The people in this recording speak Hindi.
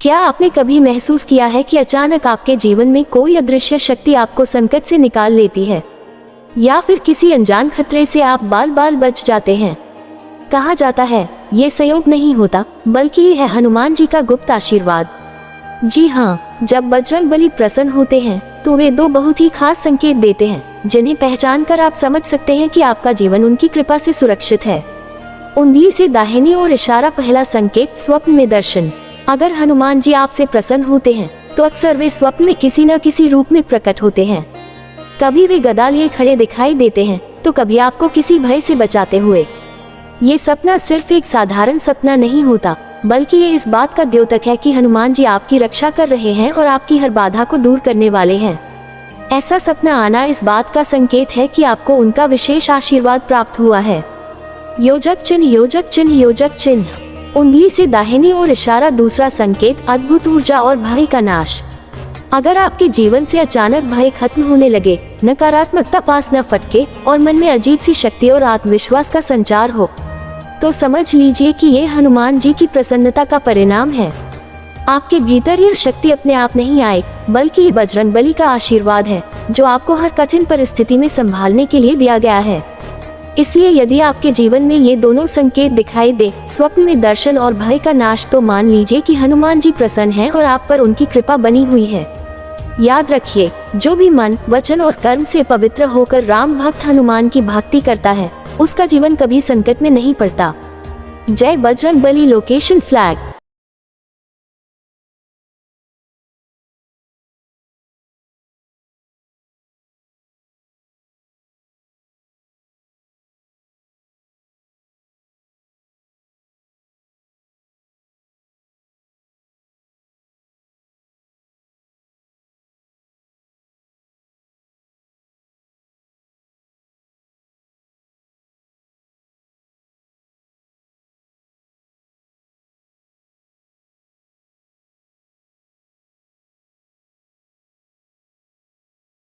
क्या आपने कभी महसूस किया है कि अचानक आपके जीवन में कोई अदृश्य शक्ति आपको संकट से निकाल लेती है, या फिर किसी अनजान खतरे से आप बाल बाल बच जाते हैं? कहा जाता है ये संयोग नहीं होता, बल्कि ये है हनुमान जी का गुप्त आशीर्वाद। जी हाँ, जब बजरंगबली प्रसन्न होते हैं तो वे दो बहुत ही खास संकेत देते हैं, जिन्हें पहचान कर आप समझ सकते हैं कि आपका जीवन उनकी कृपा से सुरक्षित है। उंगली से दाहिनी ओर इशारा। पहला संकेत, स्वप्न में दर्शन। अगर हनुमान जी आपसे प्रसन्न होते हैं तो अक्सर वे स्वप्न में किसी न किसी रूप में प्रकट होते हैं। कभी वे गदा लिए खड़े दिखाई देते हैं तो कभी आपको किसी भय से बचाते हुए। ये सपना सिर्फ एक साधारण सपना नहीं होता, बल्कि ये इस बात का द्योतक है कि हनुमान जी आपकी रक्षा कर रहे हैं और आपकी हर बाधा को दूर करने वाले हैं। ऐसा सपना आना इस बात का संकेत है कि आपको उनका विशेष आशीर्वाद प्राप्त हुआ है। योजक चिन्ह, योजक चिन्ह, योजक चिन्ह। उंगली से दाहिनी ओर इशारा। दूसरा संकेत, अद्भुत ऊर्जा और भय का नाश। अगर आपके जीवन से अचानक भय खत्म होने लगे, नकारात्मकता पास न फटके और मन में अजीब सी शक्ति और आत्मविश्वास का संचार हो, तो समझ लीजिए कि ये हनुमान जी की प्रसन्नता का परिणाम है। आपके भीतर यह शक्ति अपने आप नहीं आई, बल्कि ये बजरंगबली का आशीर्वाद है, जो आपको हर कठिन परिस्थिति में संभालने के लिए दिया गया है। इसलिए यदि आपके जीवन में ये दोनों संकेत दिखाई दे, स्वप्न में दर्शन और भय का नाश, तो मान लीजिए कि हनुमान जी प्रसन्न हैं और आप पर उनकी कृपा बनी हुई है। याद रखिए, जो भी मन, वचन और कर्म से पवित्र होकर राम भक्त हनुमान की भक्ति करता है, उसका जीवन कभी संकट में नहीं पड़ता। जय बजरंगबली। Location flag.